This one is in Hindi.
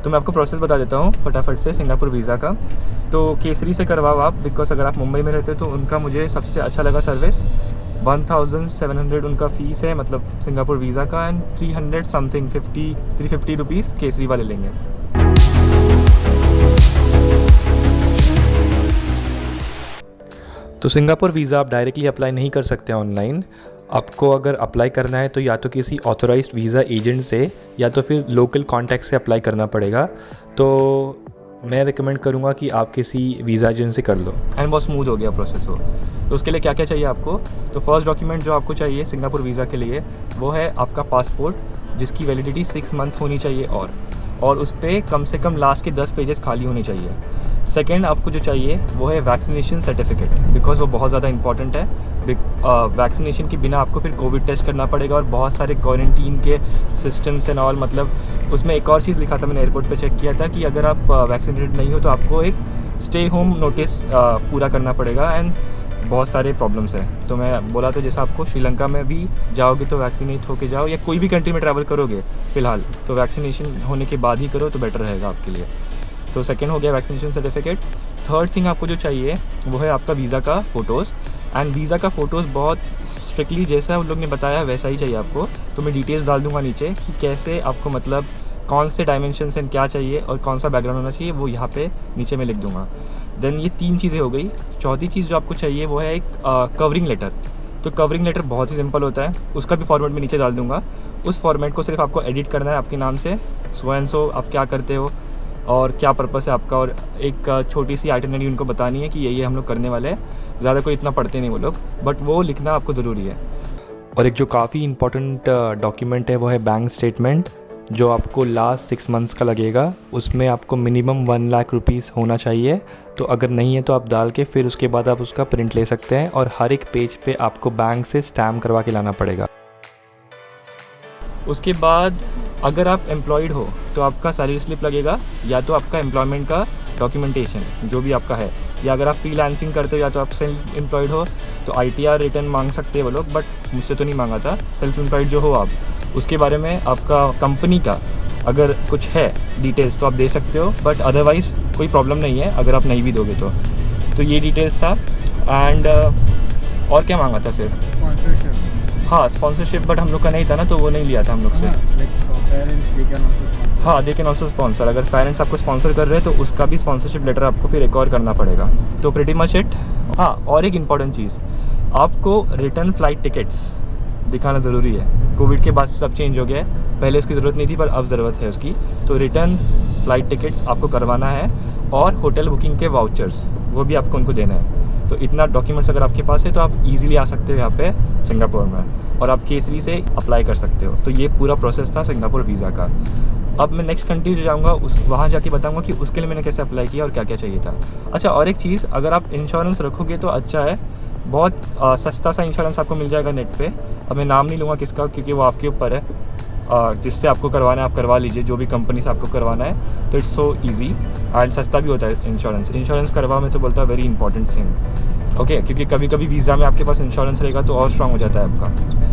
तो मैं आपको प्रोसेस बता देता हूँ फटाफट से सिंगापुर वीज़ा का। तो केसरी से करवाओ आप, बिकॉज अगर आप मुंबई में रहते हो तो उनका मुझे सबसे अच्छा लगा सर्विस। 1700 उनका फ़ीस है, मतलब सिंगापुर वीज़ा का, एंड 300 समथिंग 350 रुपीज़ केसरी वाले लेंगे। तो सिंगापुर वीज़ा आप डायरेक्टली अप्लाई नहीं कर सकते ऑनलाइन। आपको अगर अप्लाई करना है तो या तो किसी ऑथोराइज्ड वीज़ा एजेंट से या तो फिर लोकल कॉन्टैक्ट से अप्लाई करना पड़ेगा। तो मैं रिकमेंड करूँगा कि आप किसी वीज़ा एजेंट से कर लो, एंड बहुत स्मूथ हो गया प्रोसेस वो। तो उसके लिए क्या क्या चाहिए आपको, तो फर्स्ट डॉक्यूमेंट जो आपको चाहिए सिंगापुर वीज़ा के लिए वो है आपका पासपोर्ट, जिसकी वैलिडिटी 6 मंथ होनी चाहिए, और उस पर कम से कम लास्ट के 10 पेजेस खाली होने चाहिए। सेकेंड आपको जो चाहिए वो है वैक्सीनेशन सर्टिफिकेट, बिकॉज वो बहुत ज़्यादा इंपॉर्टेंट है। वैक्सीनेशन के बिना आपको फिर कोविड टेस्ट करना पड़ेगा और बहुत सारे क्वारंटीन के सिस्टम्स एंड ऑल। मतलब उसमें एक और चीज़ लिखा था, मैंने एयरपोर्ट पे चेक किया था कि अगर आप वैक्सीनेटेड नहीं हो तो आपको एक स्टे होम नोटिस पूरा करना पड़ेगा, एंड बहुत सारे प्रॉब्लम्स हैं। तो मैं बोला था जैसे आपको श्रीलंका में भी जाओगे तो वैक्सीनेट होके जाओ, या कोई भी कंट्री में ट्रैवल करोगे फ़िलहाल तो वैक्सीनेशन होने के बाद ही करो तो बेटर रहेगा आपके लिए। तो सेकेंड हो गया वैक्सीनेशन सर्टिफिकेट। थर्ड थिंग आपको जो चाहिए वो है आपका वीज़ा का फ़ोटोज़, एंड वीज़ा का फ़ोटोज़ बहुत स्ट्रिक्टली जैसा उन लोग ने बताया वैसा ही चाहिए आपको। तो मैं डिटेल्स डाल दूँगा नीचे कि कैसे आपको, मतलब कौन से डायमेंशंस एंड क्या चाहिए और कौन सा बैकग्राउंड होना चाहिए, वो यहाँ पे नीचे मैं लिख दूँगा। देन ये 3 चीज़ें हो गई। चौथी चीज़ जो आपको चाहिए वो है एक कवरिंग लेटर। तो कवरिंग लेटर बहुत ही सिंपल होता है, उसका भी फॉर्मेट मैं नीचे डाल दूँगा। उस फॉर्मेट को सिर्फ आपको एडिट करना है आपके नाम से, सो एंड सो आप क्या करते हो और क्या पर्पस है आपका, और एक छोटी सी आइटनरी उनको बतानी है कि ये हम लोग करने वाले हैं। ज़्यादा कोई इतना पढ़ते नहीं वो लोग, बट वो लिखना आपको ज़रूरी है। और एक जो काफ़ी इंपॉर्टेंट डॉक्यूमेंट है वो है बैंक स्टेटमेंट, जो आपको लास्ट 6 मंथ्स का लगेगा। उसमें आपको मिनिमम 1 लाख रुपीज़ होना चाहिए। तो अगर नहीं है तो आप डाल के फिर उसके बाद आप उसका प्रिंट ले सकते हैं, और हर एक पेज पे आपको बैंक से स्टैम्प करवा के लाना पड़ेगा। उसके बाद अगर आप एम्प्लॉयड हो तो आपका सैलरी स्लिप लगेगा, या तो आपका एम्प्लॉयमेंट का डॉक्यूमेंटेशन जो भी आपका है, या अगर आप फ्रीलांसिंग करते हो या तो आप सेल्फ एम्प्लॉयड हो तो ITR रिटर्न मांग सकते हैं वो लोग, बट मुझसे तो नहीं मांगा था। सेल्फ एम्प्लॉयड जो हो आप, उसके बारे में आपका कंपनी का अगर कुछ है डिटेल्स तो आप दे सकते हो, बट अदरवाइज़ कोई प्रॉब्लम नहीं है अगर आप नहीं भी दोगे तो ये डिटेल्स था। एंड और क्या मांगा था फिर? स्पॉन्सरशिप। हाँ स्पॉन्सरशिप, बट हम लोग का नहीं था ना, तो वो नहीं लिया था हम लोग से। हाँ दे कैन ऑल्सो स्पॉन्सर, अगर पेरेंट्स आपको स्पॉन्सर कर रहे हैं तो उसका भी स्पॉन्सरशिप लेटर आपको फिर एक और करना पड़ेगा। तो प्रीटी मच इट। हाँ, और एक इम्पॉर्टेंट चीज़, आपको रिटर्न फ़्लाइट टिकट्स दिखाना ज़रूरी है। कोविड के बाद सब चेंज हो गया है, पहले इसकी ज़रूरत नहीं थी पर अब ज़रूरत है उसकी। तो रिटर्न फ़्लाइट टिकट्स आपको करवाना है, और होटल बुकिंग के वाउचर्स वो भी आपको उनको देना है। तो इतना डॉक्यूमेंट्स अगर आपके पास है तो आप इजीली आ सकते हो यहाँ पे सिंगापुर में, और आप केसरी से अप्लाई कर सकते हो। तो ये पूरा प्रोसेस था सिंगापुर वीज़ा का। अब मैं नेक्स्ट कंट्री जो जाऊँगा वहाँ जाके बताऊँगा कि उसके लिए मैंने कैसे अप्लाई किया और क्या क्या चाहिए था। अच्छा, और एक चीज़, अगर आप इंश्योरेंस रखोगे तो अच्छा है, बहुत सस्ता सा इंश्योरेंस आपको मिल जाएगा नेट पे। अब मैं नाम नहीं लूँगा किसका, क्योंकि वो आपके ऊपर है। जिससे आपको करवाना है आप करवा लीजिए, जो भी कंपनी से आपको करवाना है। तो इट्स सो ईजी एंड सस्ता भी होता है इंश्योरेंस करवा, मैं तो बोलता हूँ वेरी इंपॉर्टेंट थिंग। ओके, क्योंकि कभी कभी वीज़ा में आपके पास इंश्योरेंस रहेगा तो और स्ट्रांग हो जाता है आपका।